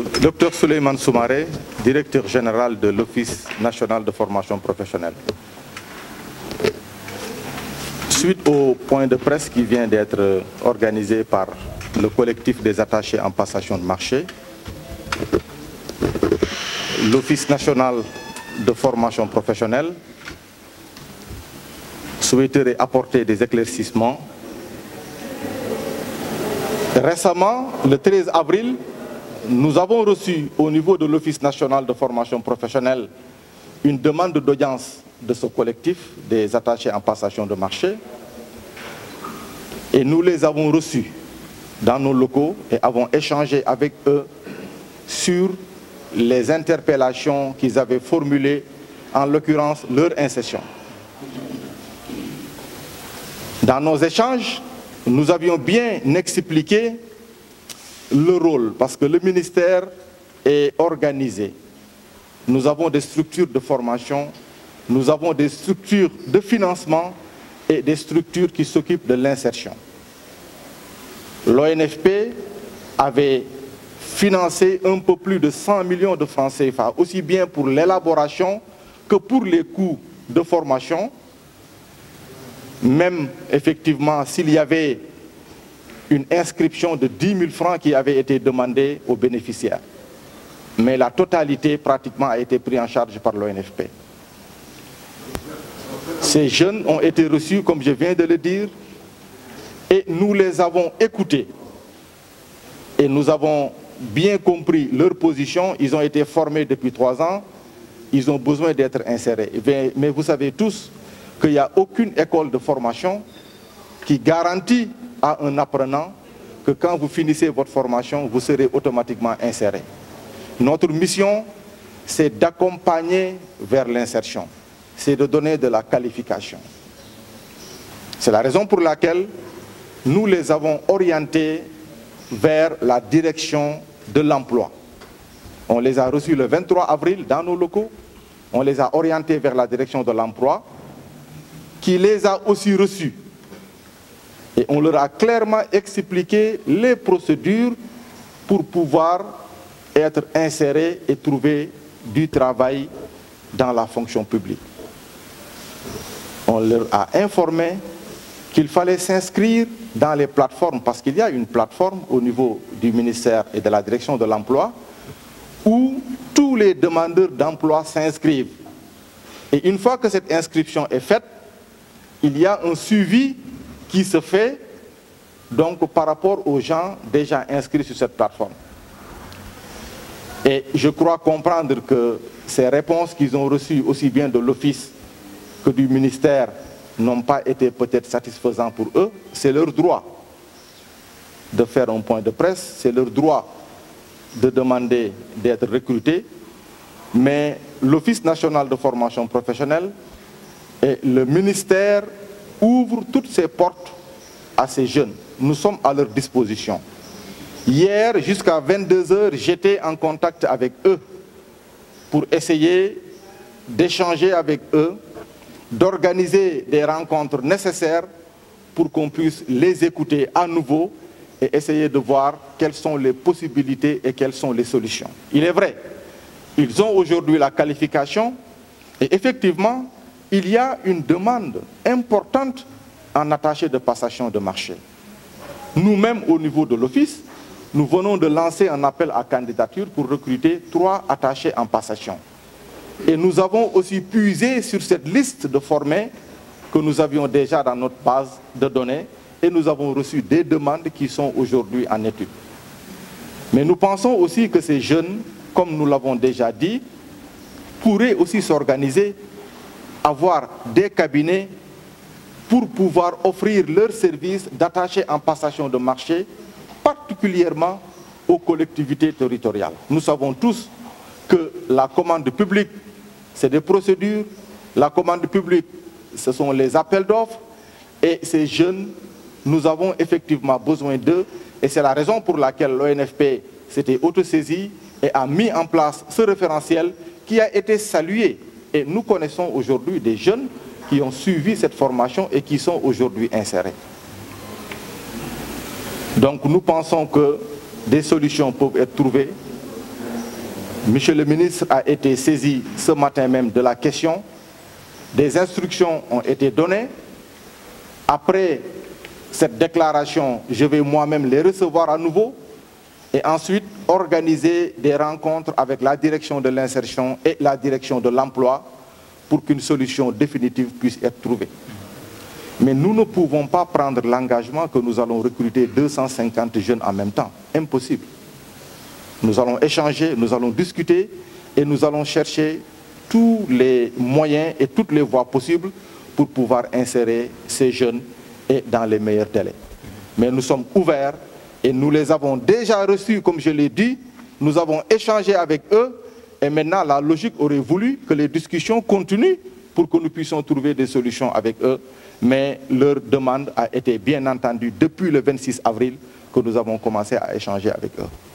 Dr Souleymane Soumaré, directeur général de l'Office national de formation professionnelle. Suite au point de presse qui vient d'être organisé par le collectif des attachés en passation de marché, l'Office national de formation professionnelle souhaiterait apporter des éclaircissements. Récemment, le 13 avril, nous avons reçu au niveau de l'Office national de formation professionnelle une demande d'audience de ce collectif des attachés en passation de marché et nous les avons reçus dans nos locaux et avons échangé avec eux sur les interpellations qu'ils avaient formulées, en l'occurrence leur insertion. Dans nos échanges, nous avions bien expliqué le rôle, parce que le ministère est organisé. Nous avons des structures de formation, nous avons des structures de financement et des structures qui s'occupent de l'insertion. L'ONFP avait financé un peu plus de 100 millions de francs CFA, aussi bien pour l'élaboration que pour les coûts de formation, même effectivement s'il y avait une inscription de 10 000 francs qui avait été demandée aux bénéficiaires. Mais la totalité pratiquement a été prise en charge par l'ONFP. Ces jeunes ont été reçus, comme je viens de le dire, et nous les avons écoutés. Et nous avons bien compris leur position. Ils ont été formés depuis 3 ans. Ils ont besoin d'être insérés. Mais vous savez tous qu'il n'y a aucune école de formation qui garantit à un apprenant que quand vous finissez votre formation, vous serez automatiquement inséré. Notre mission, c'est d'accompagner vers l'insertion, c'est de donner de la qualification. C'est la raison pour laquelle nous les avons orientés vers la direction de l'emploi. On les a reçus le 23 avril dans nos locaux, on les a orientés vers la direction de l'emploi, qui les a aussi reçus. Et on leur a clairement expliqué les procédures pour pouvoir être insérés et trouver du travail dans la fonction publique. On leur a informé qu'il fallait s'inscrire dans les plateformes, parce qu'il y a une plateforme au niveau du ministère et de la direction de l'emploi où tous les demandeurs d'emploi s'inscrivent. Et une fois que cette inscription est faite, il y a un suivi qui se fait donc par rapport aux gens déjà inscrits sur cette plateforme. Et je crois comprendre que ces réponses qu'ils ont reçues aussi bien de l'Office que du ministère n'ont pas été peut-être satisfaisantes pour eux. C'est leur droit de faire un point de presse, c'est leur droit de demander d'être recrutés, mais l'Office national de formation professionnelle et le ministère ouvrent toutes ses portes à ces jeunes. Nous sommes à leur disposition. Hier, jusqu'à 22 h, j'étais en contact avec eux pour essayer d'échanger avec eux, d'organiser des rencontres nécessaires pour qu'on puisse les écouter à nouveau et essayer de voir quelles sont les possibilités et quelles sont les solutions. Il est vrai, ils ont aujourd'hui la qualification et effectivement, il y a une demande importante en attaché de passation de marché. Nous-mêmes, au niveau de l'Office, nous venons de lancer un appel à candidature pour recruter 3 attachés en passation. Et nous avons aussi puisé sur cette liste de formés que nous avions déjà dans notre base de données et nous avons reçu des demandes qui sont aujourd'hui en étude. Mais nous pensons aussi que ces jeunes, comme nous l'avons déjà dit, pourraient aussi s'organiser, avoir des cabinets pour pouvoir offrir leurs services d'attachés en passation de marché, particulièrement aux collectivités territoriales. Nous savons tous que la commande publique, c'est des procédures, la commande publique, ce sont les appels d'offres, et ces jeunes, nous avons effectivement besoin d'eux, et c'est la raison pour laquelle l'ONFP s'était autosaisie et a mis en place ce référentiel qui a été salué. Et nous connaissons aujourd'hui des jeunes qui ont suivi cette formation et qui sont aujourd'hui insérés. Donc nous pensons que des solutions peuvent être trouvées Monsieur le ministre a été saisi ce matin même de la question. Des instructions ont été données. Après cette déclaration, je vais moi-même les recevoir à nouveau et ensuite organiser des rencontres avec la direction de l'insertion et la direction de l'emploi pour qu'une solution définitive puisse être trouvée. Mais nous ne pouvons pas prendre l'engagement que nous allons recruter 250 jeunes en même temps. Impossible. Nous allons échanger, nous allons discuter et nous allons chercher tous les moyens et toutes les voies possibles pour pouvoir insérer ces jeunes et dans les meilleurs délais. Mais nous sommes ouverts et nous les avons déjà reçus, comme je l'ai dit, nous avons échangé avec eux et maintenant la logique aurait voulu que les discussions continuent pour que nous puissions trouver des solutions avec eux. Mais leur demande a été bien entendue depuis le 26 avril que nous avons commencé à échanger avec eux.